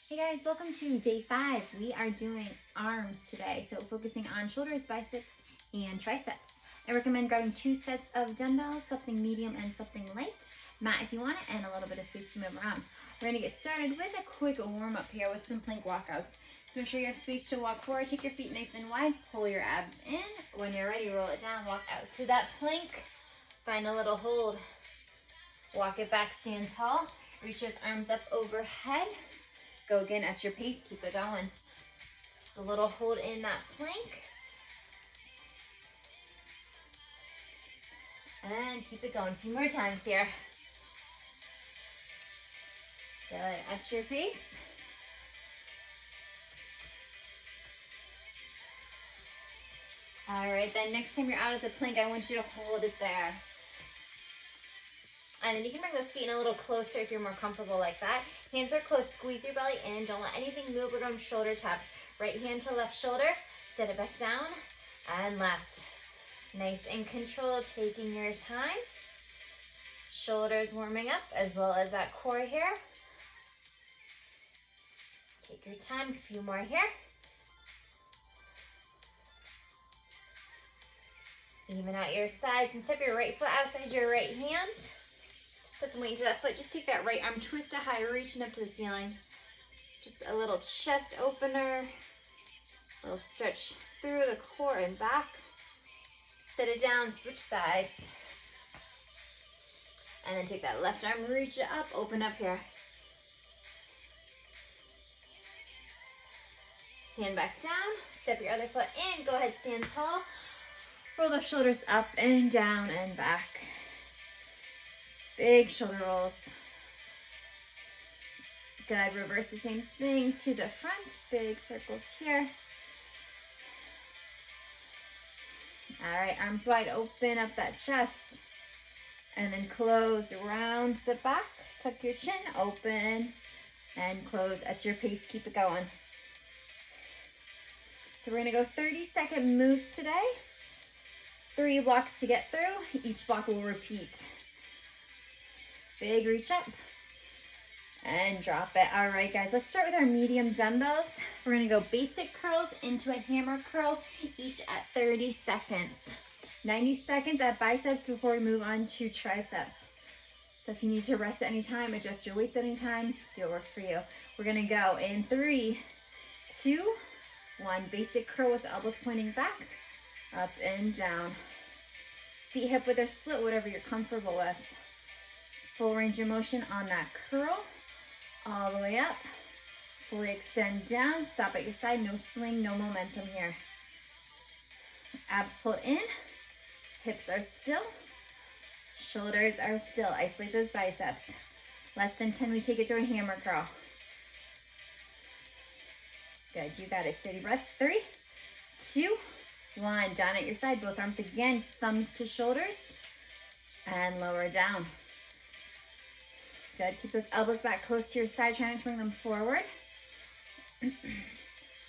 Hey guys, welcome to day 5. We are doing arms today, so focusing on shoulders, biceps, and triceps. I recommend grabbing 2 sets of dumbbells, something medium and something light, mat if you want it, and a little bit of space to move around. We're going to get started with a quick warm up here with some plank walkouts. So make sure you have space to walk forward, take your feet nice and wide, pull your abs in. When you're ready, roll it down, walk out to that plank, find a little hold, walk it back, stand tall, reach those arms up overhead. Go again at your pace, keep it going. Just a little hold in that plank. And keep it going. A few more times here. Good, at your pace. All right, then next time you're out of the plank, I want you to hold it there. And then you can bring those feet in a little closer if you're more comfortable like that. Hands are close, squeeze your belly in. Don't let anything move. We're going shoulder taps. Right hand to left shoulder, set it back down, and left. Nice and controlled, taking your time. Shoulders warming up, as well as that core here. Take your time, a few more here. Even out your sides, and step your right foot outside your right hand. Put some weight into that foot. Just take that right arm, twist it high, reaching up to the ceiling. Just a little chest opener. A little stretch through the core and back. Set it down, switch sides. And then take that left arm, reach it up, open up here. Hand back down, step your other foot in, go ahead, stand tall. Roll the shoulders up and down and back. Big shoulder rolls. Good, reverse the same thing to the front. Big circles here. All right, arms wide, open up that chest. And then close around the back. Tuck your chin, open, and close at your pace. Keep it going. So we're gonna go 30-second moves today. 3 blocks to get through. Each block will repeat. Big reach up and drop it. All right, guys, let's start with our medium dumbbells. We're gonna go basic curls into a hammer curl, each at 30 seconds. 90 seconds at biceps before we move on to triceps. So if you need to rest at any time, adjust your weights at any time, do what works for you. We're gonna go in 3, 2, 1. Basic curl with the elbows pointing back, up and down. Feet hip width or split, whatever you're comfortable with. Full range of motion on that curl, all the way up. Fully extend down, stop at your side, no swing, no momentum here. Abs pulled in, hips are still, shoulders are still. Isolate those biceps. Less than 10, we take it to a hammer curl. Good, you got it, steady breath. 3, 2, 1, down at your side, both arms again, thumbs to shoulders, and lower down. Good, keep those elbows back close to your side, trying to bring them forward.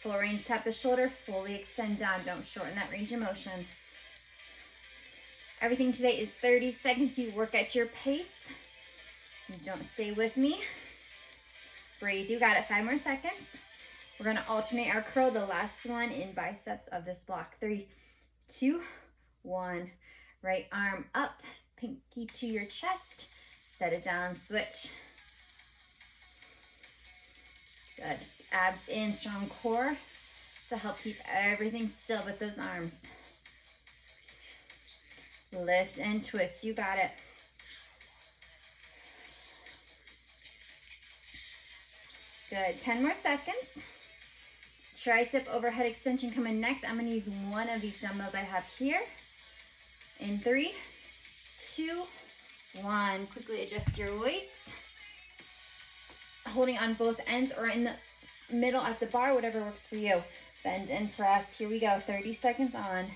Full range, tap the shoulder, fully extend down, don't shorten that range of motion. Everything today is 30 seconds, you work at your pace. You don't stay with me. Breathe, you got it, 5 more seconds. We're gonna alternate our curl, the last one in biceps of this block. 3, 2, 1. Right arm up, pinky to your chest. Set it down, switch. Good. Abs in, strong core to help keep everything still with those arms. Lift and twist, you got it. Good, 10 more seconds. Tricep overhead extension coming next. I'm gonna use one of these dumbbells I have here. In 3, 2, 1. Quickly adjust your weights. Holding on both ends or in the middle at the bar, whatever works for you. Bend and press. Here we go, 30 seconds on.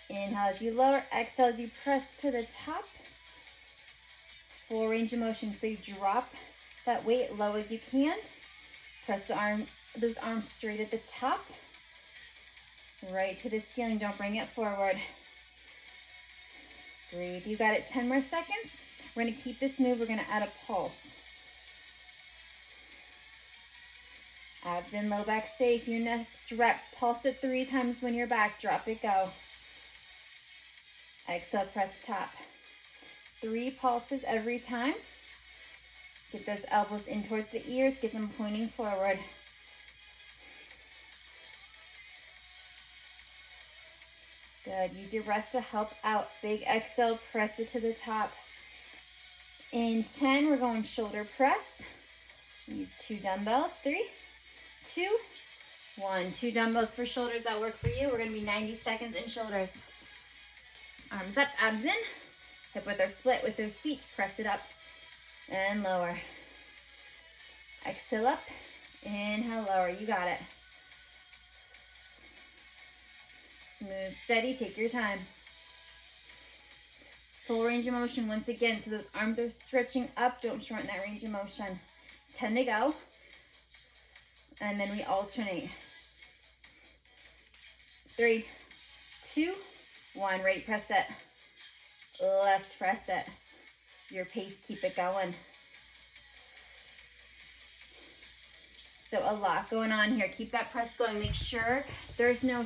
Inhale as you lower, exhale as you press to the top. Full range of motion, so you drop that weight low as you can. Press those arms straight at the top. Right to the ceiling, don't bring it forward. Breathe, you got it, 10 more seconds. We're gonna keep this move, we're gonna add a pulse. Abs in, low back safe. Your next rep, pulse it 3 times when you're back. Drop it, go. Exhale, press top. 3 pulses every time. Get those elbows in towards the ears. Get them pointing forward. Good. Use your breath to help out. Big exhale, press it to the top. In 10, we're going shoulder press. Use 2 dumbbells. 3, 2, 1. 2 dumbbells for shoulders that work for you. We're going to be 90 seconds in shoulders. Arms up, abs in. Hip width or split with those feet. Press it up and lower. Exhale up. Inhale, lower. You got it. Smooth, steady. Take your time. Full range of motion once again. So those arms are stretching up. Don't shorten that range of motion. 10 to go. And then we alternate. 3, 2, 1. Right press it. Left press it. Your pace, keep it going. So a lot going on here. Keep that press going. Make sure there's no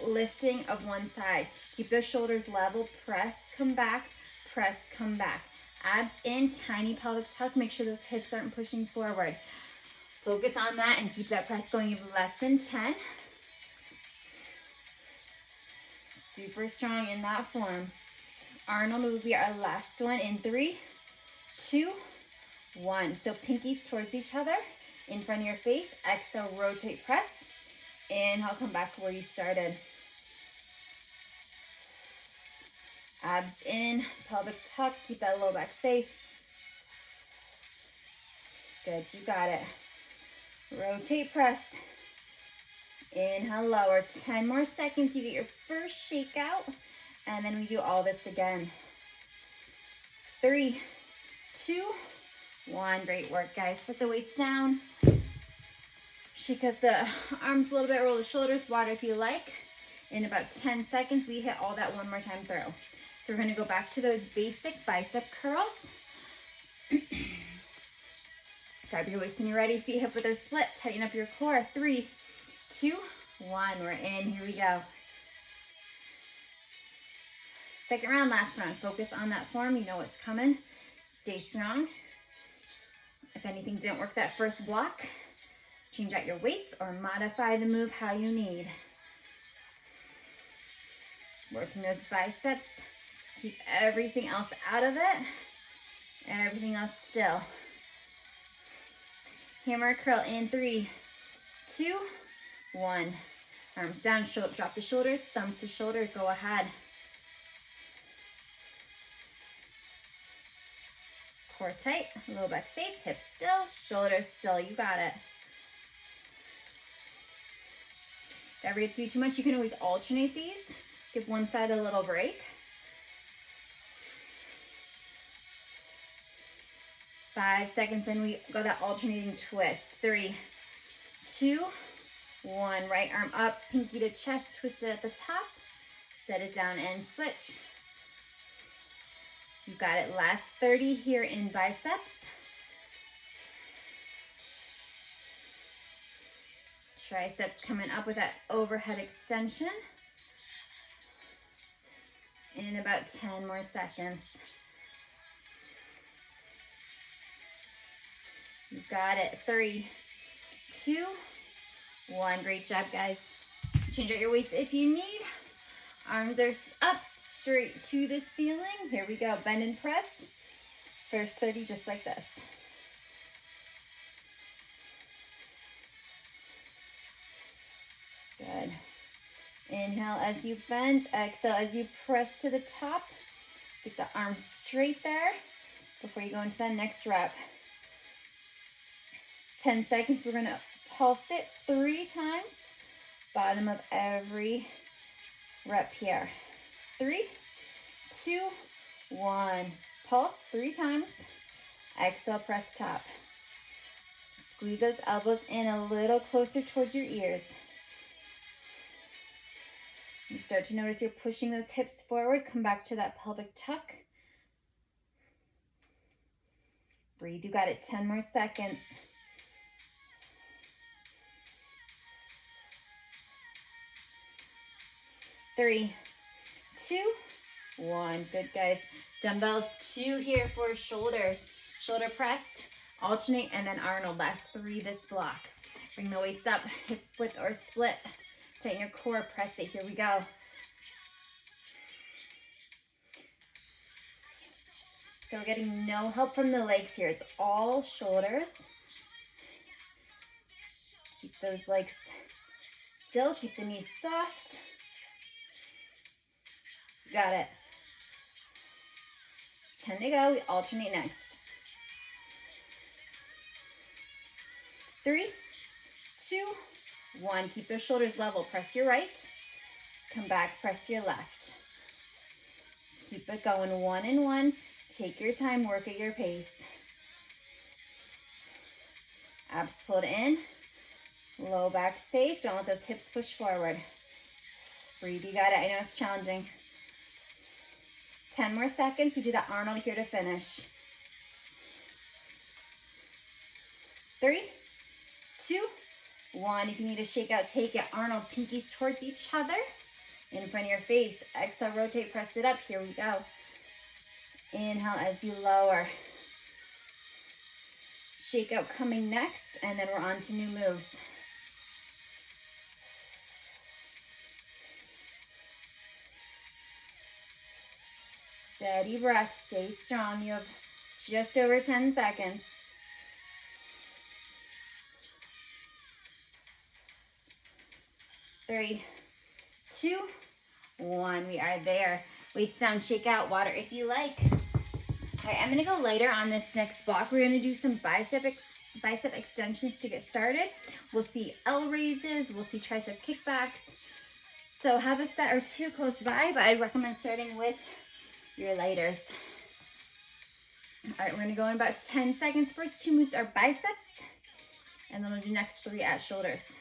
lifting of one side. Keep those shoulders level. Press, come back. Press, come back. Abs in, tiny pelvic tuck. Make sure those hips aren't pushing forward. Focus on that and keep that press going. You have less than 10. Super strong in that form. Arnold will be our last one in 3, 2, 1. So pinkies towards each other in front of your face. Exhale, rotate, press. Inhale, come back to where you started. Abs in, pelvic tuck. Keep that low back safe. Good, you got it. Rotate, press. Inhale, lower. 10 more seconds. You get your first shake out. And then we do all this again. 3, 2, 1. Great work, guys. Set the weights down. Shake up the arms a little bit. Roll the shoulders. Water if you like. In about 10 seconds, we hit all that one more time through. So we're going to go back to those basic bicep curls. Grab your weights when you're ready. Feet hip width or split. Tighten up your core. 3, 2, 1. We're in. Here we go. Second round, last round. Focus on that form. You know what's coming. Stay strong. If anything didn't work that first block, change out your weights or modify the move how you need. Working those biceps. Keep everything else out of it. Everything else still. Hammer curl in 3, 2, 1. Arms down, drop the shoulders, thumbs to shoulder, go ahead. Core tight, low back safe, hips still, shoulders still, you got it. If ever gets to be too much, you can always alternate these. Give one side a little break. 5 seconds and we go that alternating twist. 3, 2, 1. Right arm up, pinky to chest, twist it at the top. Set it down and switch. You got it. Last 30 here in biceps. Triceps coming up with that overhead extension. In about 10 more seconds. You got it. 3, 2, 1. Great job, guys. Change out your weights if you need. Arms are up straight to the ceiling. Here we go. Bend and press. First 30 just like this. Good. Inhale as you bend. Exhale as you press to the top. Get the arms straight there before you go into that next rep. 10 seconds. We're going to pulse it 3 times. Bottom of every rep here. 3, 2, 1. Pulse 3 times. Exhale, press top. Squeeze those elbows in a little closer towards your ears. You start to notice you're pushing those hips forward. Come back to that pelvic tuck. Breathe. You got it. 10 more seconds. 3, 2, 1. Good, guys. Dumbbells 2 here for shoulders. Shoulder press, alternate, and then Arnold. Last 3 this block. Bring the weights up, hip width or split. Tighten your core, press it. Here we go. So we're getting no help from the legs here. It's all shoulders. Keep those legs still. Keep the knees soft. Got it. 10 to go. We alternate next. 3, 2, 1. Keep those shoulders level. Press your right. Come back. Press your left. Keep it going. 1 and 1. Take your time. Work at your pace. Abs pulled in. Low back safe. Don't let those hips push forward. Breathe. You got it. I know it's challenging. 10 more seconds. We do that Arnold here to finish. 3, 2, 1. If you need to shake out, take it. Arnold, pinkies towards each other. In front of your face. Exhale, rotate, press it up. Here we go. Inhale as you lower. Shake out coming next, and then we're on to new moves. Steady breath, stay strong. You have just over 10 seconds. Three, 2, 1. We are there. Weights down, shake out, water if you like. Okay, I'm gonna go lighter on this next block. We're gonna do some bicep extensions to get started. We'll see L raises, we'll see tricep kickbacks. So have a set or 2 close by, but I'd recommend starting with your lighters. All right, we're gonna go in about 10 seconds. First 2 moves are biceps, and then we'll do next 3 at shoulders.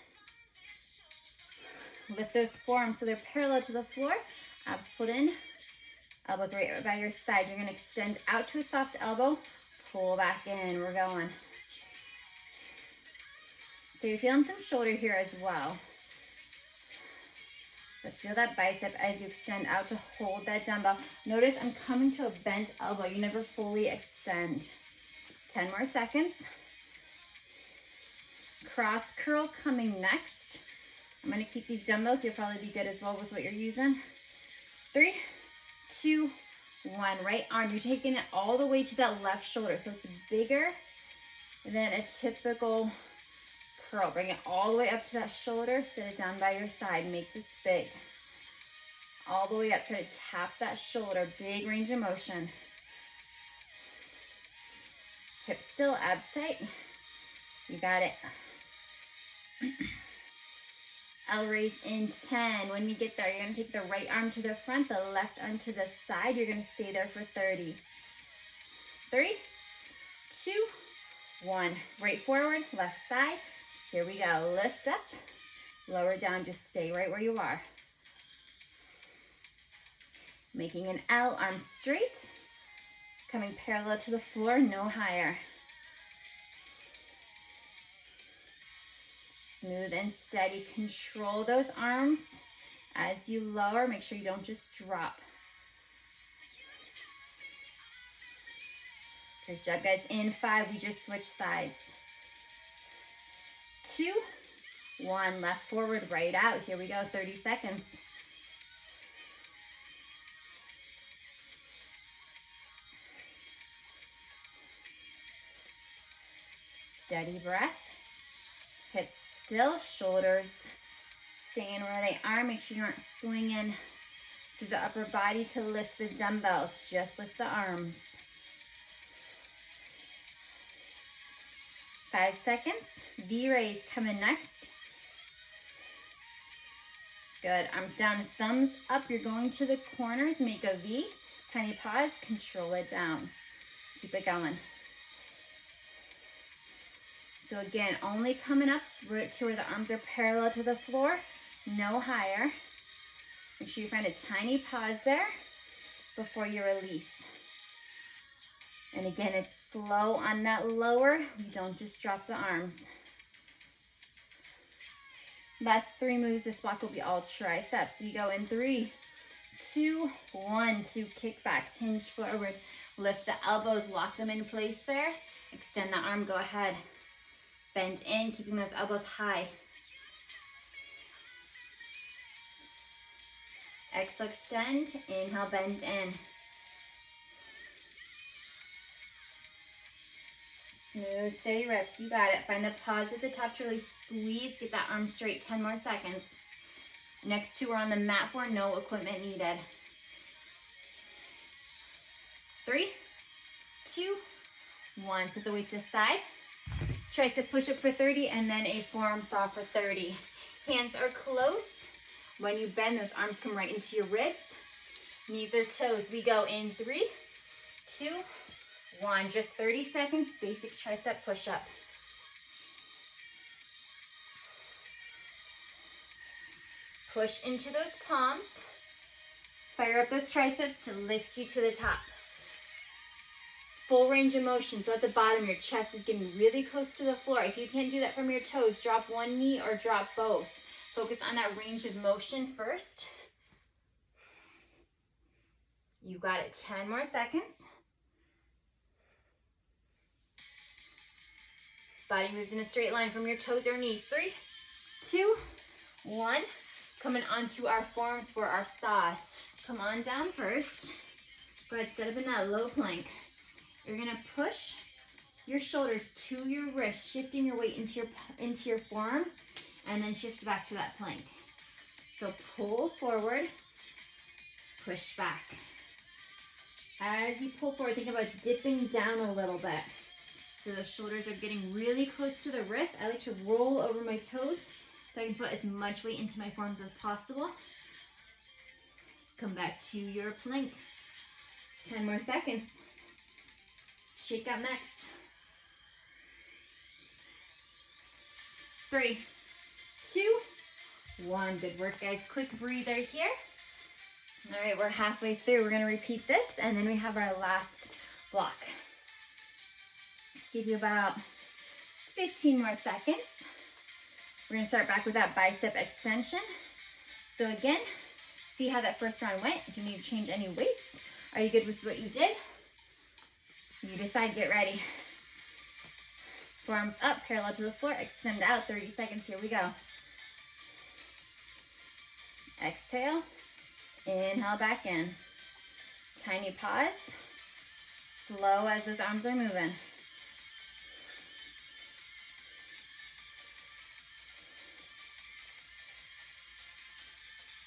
Lift those forearms so they're parallel to the floor. Abs put in. Elbows right by your side. You're going to extend out to a soft elbow. Pull back in. We're going. So you're feeling some shoulder here as well. But feel that bicep as you extend out to hold that dumbbell. Notice I'm coming to a bent elbow. You never fully extend. 10 more seconds. Cross curl coming next. I'm going to keep these dumbbells. You'll probably be good as well with what you're using. 3, 2, 1. Right arm. You're taking it all the way to that left shoulder. So it's bigger than a typical curl. Bring it all the way up to that shoulder. Sit it down by your side. Make this big. All the way up. Try to tap that shoulder. Big range of motion. Hips still, abs tight. You got it. L raise in 10. When we get there, you're going to take the right arm to the front, the left arm to the side. You're going to stay there for 30. 3, 2, 1. Right forward, left side. Here we go. Lift up, lower down. Just stay right where you are. Making an L, arms straight. Coming parallel to the floor, no higher. Smooth and steady. Control those arms as you lower. Make sure you don't just drop. Great job, guys. In 5, we just switch sides. 2, 1. Left forward, right out. Here we go. 30 seconds. Steady breath. Hips still, shoulders staying where they are. Make sure you aren't swinging through the upper body to lift the dumbbells. Just lift the arms. 5 seconds. V-raise coming next. Good. Arms down, thumbs up. You're going to the corners. Make a V. Tiny pause. Control it down. Keep it going. So again, only coming up to where the arms are parallel to the floor, no higher. Make sure you find a tiny pause there before you release. And again, it's slow on that lower. You don't just drop the arms. Last 3 moves. This block will be all triceps. We go in 3, 2, 1. 2 kickbacks. Hinge forward. Lift the elbows. Lock them in place there. Extend the arm. Go ahead. Bend in, keeping those elbows high. Exhale, extend. Inhale, bend in. Smooth, steady reps. You got it. Find the pause at the top to really squeeze. Get that arm straight. 10 more seconds. Next 2 are on the mat for no equipment needed. 3, 2, 1. Set the weights aside. Tricep push-up for 30 and then a forearm saw for 30. Hands are close. When you bend, those arms come right into your ribs. Knees or toes. We go in 3, 2, 1. Just 30 seconds, basic tricep push-up. Push into those palms. Fire up those triceps to lift you to the top. Full range of motion. So at the bottom, your chest is getting really close to the floor. If you can't do that from your toes, drop one knee or drop both. Focus on that range of motion first. You got it. 10 more seconds. Body moves in a straight line from your toes or knees. 3, 2, 1. Coming onto our forearms for our saw. Come on down first. Go ahead, set up in that low plank. You're gonna push your shoulders to your wrist, shifting your weight into your forearms, and then shift back to that plank. So pull forward, push back. As you pull forward, think about dipping down a little bit. So those shoulders are getting really close to the wrist. I like to roll over my toes so I can put as much weight into my forearms as possible. Come back to your plank. 10 more seconds. Shake up next. 3, 2, 1. Good work, guys. Quick breather here. All right, we're halfway through. We're gonna repeat this, and then we have our last block. Give you about 15 more seconds. We're gonna start back with that bicep extension. So again, see how that first round went. Do you need to change any weights? Are you good with what you did? You decide, get ready. Forearms up, parallel to the floor, extend out, 30 seconds, here we go. Exhale, inhale back in. Tiny pause, slow as those arms are moving.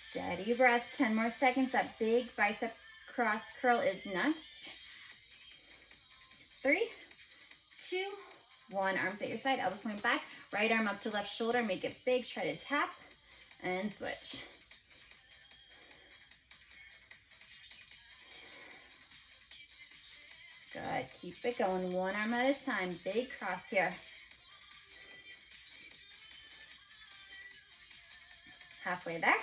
Steady breath, 10 more seconds. That big bicep cross curl is next. 3, 2, 1. Arms at your side, elbows point back. Right arm up to left shoulder, make it big. Try to tap and switch. Good, keep it going. One arm at a time. Big cross here. Halfway there.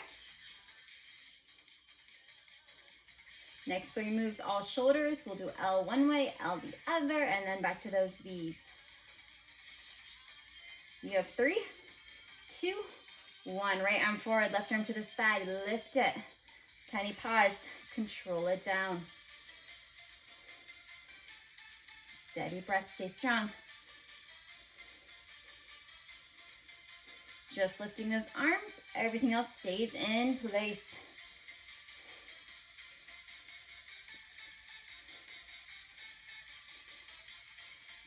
Next 3 moves, all shoulders. We'll do L one way, L the other, and then back to those V's. You have 3, 2, 1. Right arm forward, left arm to the side. Lift it. Tiny pause. Control it down. Steady breath. Stay strong. Just lifting those arms. Everything else stays in place.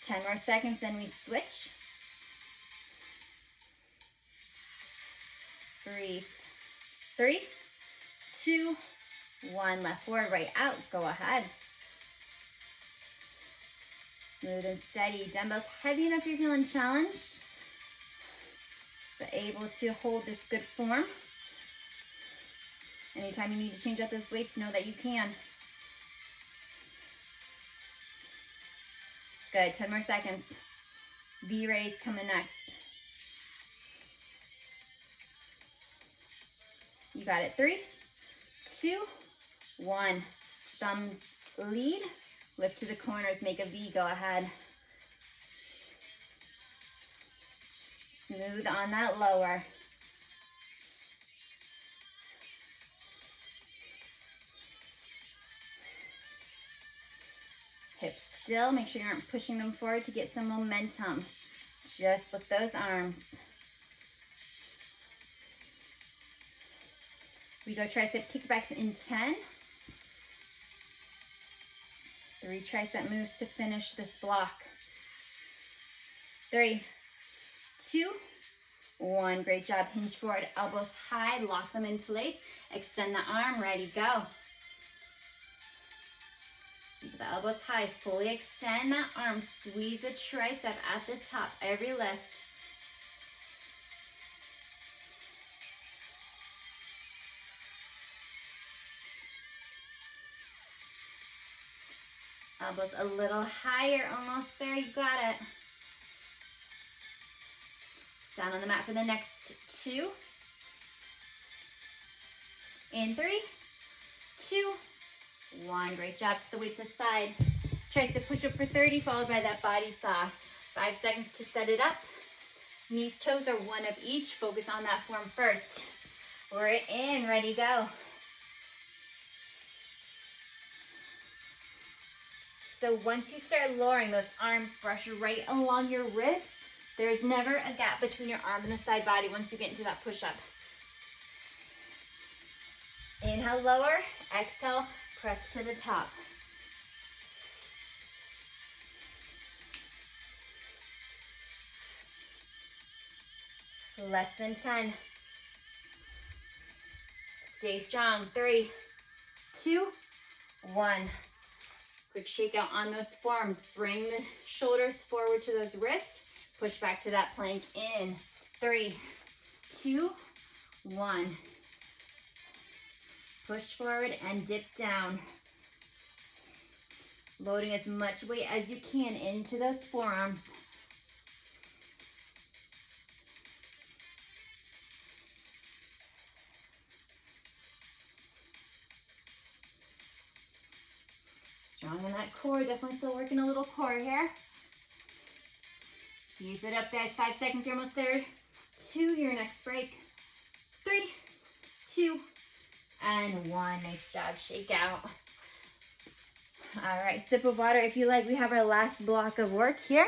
Ten more seconds, then we switch. Breathe. 3, 2, 1. Left forward, right out. Go ahead. Smooth and steady. Dumbbells heavy enough you're feeling challenged, but able to hold this good form. Anytime you need to change out those weights, know that you can. Good, 10 more seconds. V-raise coming next. You got it. 3, 2, 1. Thumbs lead. Lift to the corners, make a V, go ahead. Smooth on that lower. still. Make sure you aren't pushing them forward to get some momentum. Just lift those arms. We go tricep kickbacks in 10. 3 tricep moves to finish this block. 3, 2, 1. Great job. Hinge forward, elbows high, lock them in place. Extend the arm, ready, go. Keep the elbows high, fully extend that arm. Squeeze the tricep at the top, every lift. Elbows a little higher, almost there, you got it. Down on the mat for the next 2. In 3, 2, 1. Great job. Set the weights aside. Tricep push-up for 30, followed by that body saw. 5 seconds to set it up. Knees, toes are one of each. Focus on that form first. We're in, ready, go. So once you start lowering, those arms brush right along your ribs. There's never a gap between your arm and the side body once you get into that push-up. Inhale, lower. Exhale, press to the top. Less than 10. Stay strong. 3, 2, 1. Quick shake out on those forearms. Bring the shoulders forward to those wrists. Push back to that plank in. 3, 2, 1. Push forward and dip down. Loading as much weight as you can into those forearms. Strong in that core, definitely still working a little core here. Keep it up, guys. 5 seconds, you're almost there to your next break. 3, 2, and 1. Nice job, shake out. All right, sip of water if you like. We have our last block of work here.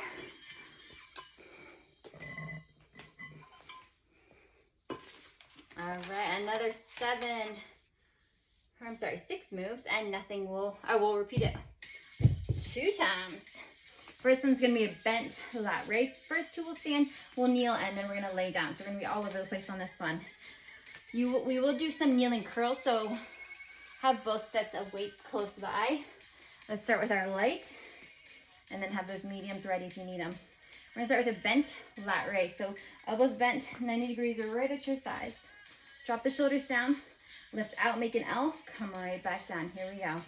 All right, another 6 moves, and I will repeat it 2 times. First one's gonna be a bent lat raise. First 2 will stand, we'll kneel, and then we're gonna lay down. So we're gonna be all over the place on this one. We will do some kneeling curls, so have both sets of weights close by. Let's start with our light, and then have those mediums ready if you need them. We're gonna start with a bent lat raise. So elbows bent 90 degrees or right at your sides. Drop the shoulders down, lift out, make an L, come right back down. Here we go.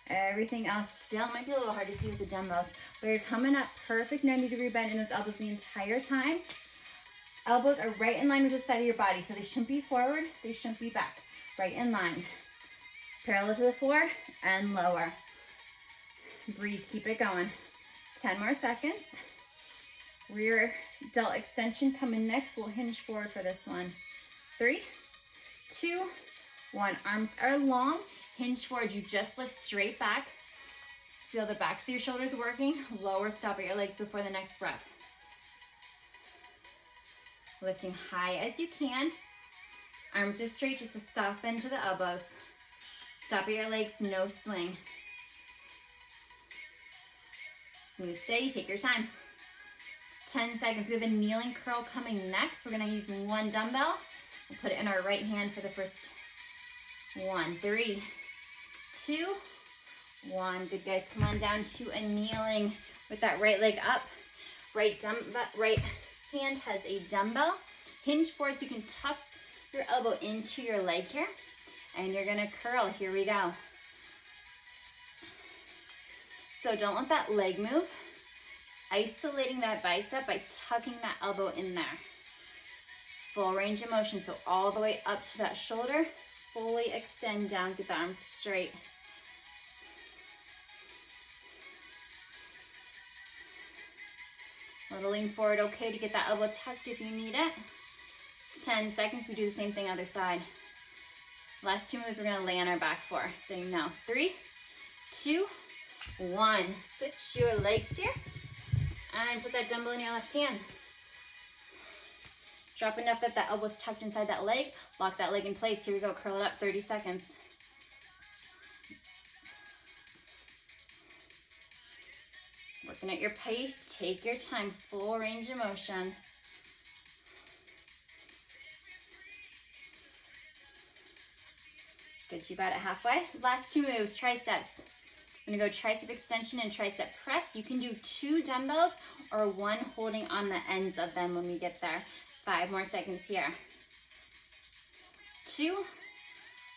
Everything else still might be a little hard to see with the dumbbells, but you're coming up perfect 90-degree bend in those elbows the entire time. Elbows are right in line with the side of your body, so they shouldn't be forward, they shouldn't be back. Right in line. Parallel to the floor and lower. Breathe, keep it going. 10 more seconds. Rear delt extension coming next. We'll hinge forward for this one. 3, 2, 1. Arms are long. Hinge forward. You just lift straight back. Feel the backs of your shoulders working. Lower, stop at your legs before the next rep. Lifting high as you can. Arms are straight, just a soft bend to the elbows. Stop at your legs, no swing. Smooth, steady, take your time. 10 seconds. We have a kneeling curl coming next. We're gonna use 1 dumbbell. We'll put it in our right hand for the first 1. 3, 2, 1. Good, guys. Come on down to a kneeling with that right leg up. Right hand has a dumbbell. Hinge forward so you can tuck your elbow into your leg here. And you're gonna curl. Here we go. So don't let that leg move. Isolating that bicep by tucking that elbow in there. Full range of motion, so all the way up to that shoulder. Fully extend down, get the arms straight. A little lean forward, okay to get that elbow tucked if you need it. 10 seconds, we do the same thing other side. Last 2 moves we're gonna lay on our back for. So now 3, 2, 1. Switch your legs here. And put that dumbbell in your left hand. Drop enough that that elbow's tucked inside that leg. Lock that leg in place. Here we go. Curl it up, 30 seconds. Working at your pace. Take your time. Full range of motion. Good, you got it halfway. Last 2 moves, triceps. I'm gonna go tricep extension and tricep press. You can do 2 dumbbells or 1 holding on the ends of them when we get there. 5 more seconds here. 2,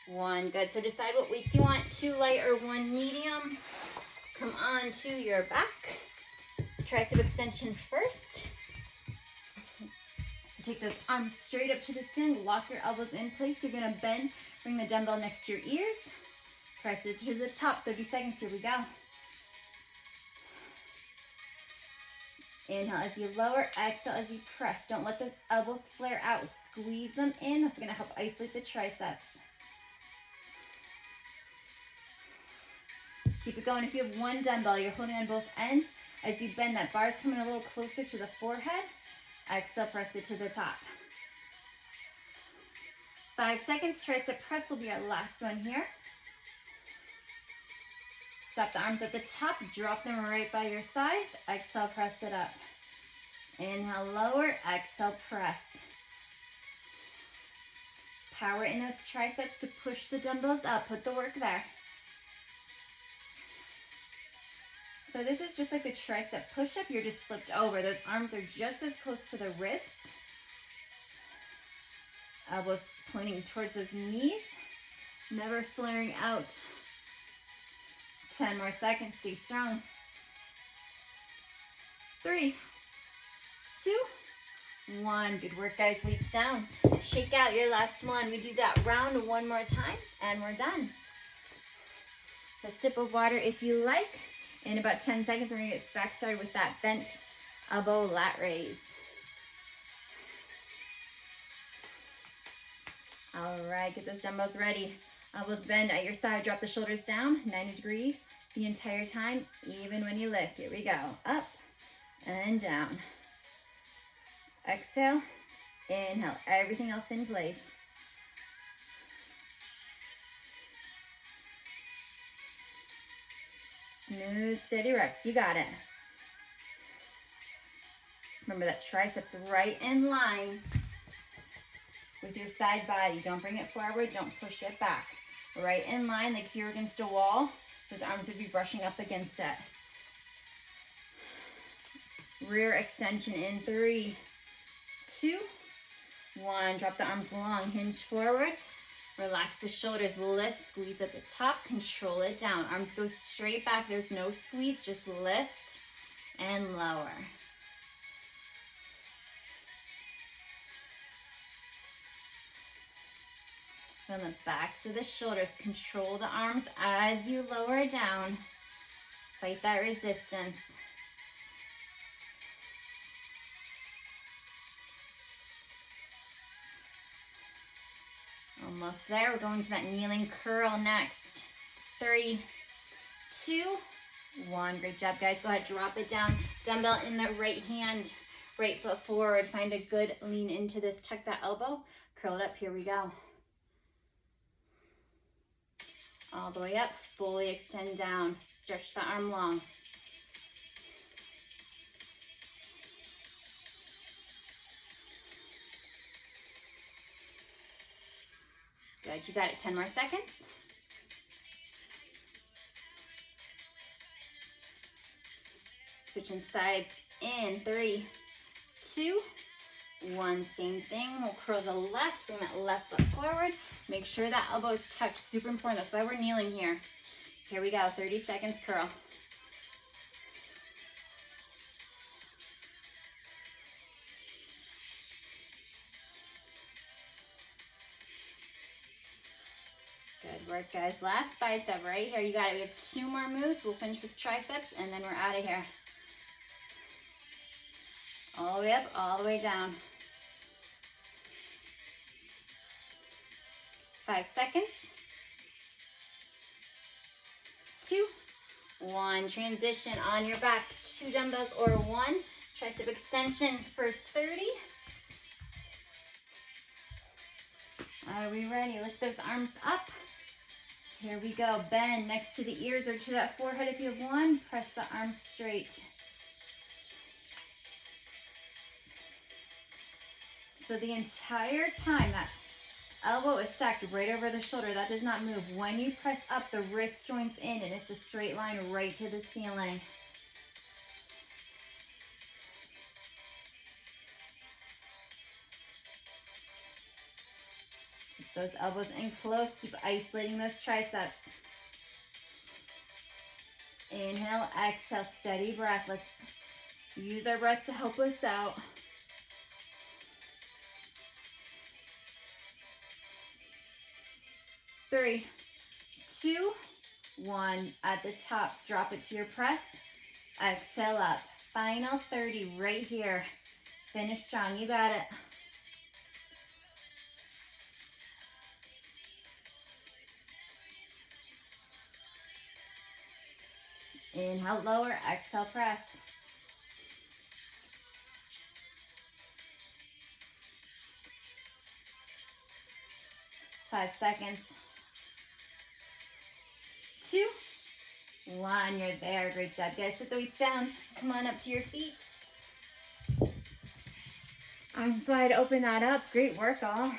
1, good. So decide what weights you want, 2 light or 1 medium. Come on to your back. Tricep extension first. So take those arms straight up to the ceiling, lock your elbows in place. You're gonna bend, bring the dumbbell next to your ears. Press it to the top, 30 seconds, here we go. Inhale as you lower, exhale as you press. Don't let those elbows flare out. Squeeze them in. That's gonna help isolate the triceps. Keep it going. If you have 1 dumbbell, you're holding on both ends. As you bend, that bar's coming a little closer to the forehead. Exhale, press it to the top. 5 seconds, tricep press will be our last one here. Stop the arms at the top, drop them right by your sides. Exhale, press it up. Inhale, lower, exhale, press. Power in those triceps to push the dumbbells up. Put the work there. So this is just like the tricep push-up. You're just flipped over. Those arms are just as close to the ribs. Elbows pointing towards those knees. Never flaring out. 10 more seconds, stay strong. 3, 2, 1. Good work, guys, weights down. Shake out your last one. We do that round 1 more time, and we're done. So sip of water if you like. In about 10 seconds, we're gonna get back started with that bent elbow lat raise. All right, get those dumbbells ready. Elbows bend at your side, drop the shoulders down, 90 degrees the entire time, even when you lift. Here we go, up and down. Exhale, inhale, everything else in place. Smooth, steady reps, you got it. Remember that triceps right in line with your side body. Don't bring it forward, don't push it back. Right in line, like you're against a wall. Those arms would be brushing up against it. Rear extension in 3, 2, 1. Drop the arms long, hinge forward. Relax the shoulders, lift, squeeze at the top, control it down. Arms go straight back, there's no squeeze, just lift and lower. From the backs of the shoulders, control the arms as you lower down. Fight that resistance. Almost there. We're going to that kneeling curl next. 3, 2, 1. Great job, guys. Go ahead, drop it down. Dumbbell in the right hand, right foot forward. Find a good lean into this. Tuck that elbow. Curl it up. Here we go. All the way up. Fully extend down. Stretch the arm long. Good, you got it. 10 more seconds. Switching sides in 3, 2, 1. Same thing. We'll curl the left, bring that left foot forward. Make sure that elbow is tucked. Super important. That's why we're kneeling here. Here we go. 30 seconds curl. Good work, guys. Last bicep right here. You got it. We have 2 more moves. We'll finish with triceps, and then we're out of here. All the way up, all the way down. 5 seconds. 2, 1. Transition on your back, 2 dumbbells or 1. Tricep extension, first 30. Are we ready? Lift those arms up. Here we go. Bend next to the ears or to that forehead if you have one. Press the arms straight. So the entire time that elbow is stacked right over the shoulder, that does not move. When you press up, the wrist joins in and it's a straight line right to the ceiling. Keep those elbows in close. Keep isolating those triceps. Inhale, exhale, steady breath. Let's use our breath to help us out. Three, 2, 1. At the top, drop it to your press. Exhale up. Final 30 right here. Finish strong. You got it. Inhale, lower. Exhale, press. Five seconds. 2, 1. You're there. Great job, guys. Put the weights down. Come on up to your feet. Arms wide. Open that up. Great work, all.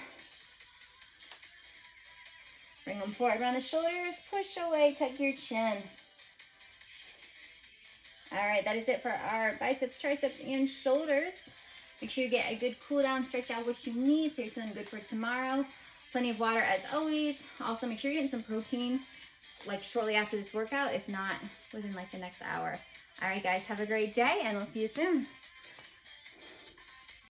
Bring them forward around the shoulders. Push away. Tuck your chin. All right, that is it for our biceps, triceps, and shoulders. Make sure you get a good cool down, stretch out what you need so you're feeling good for tomorrow. Plenty of water as always. Also, make sure you're getting some protein like shortly after this workout, if not within like the next hour. All right, guys, have a great day and we'll see you soon.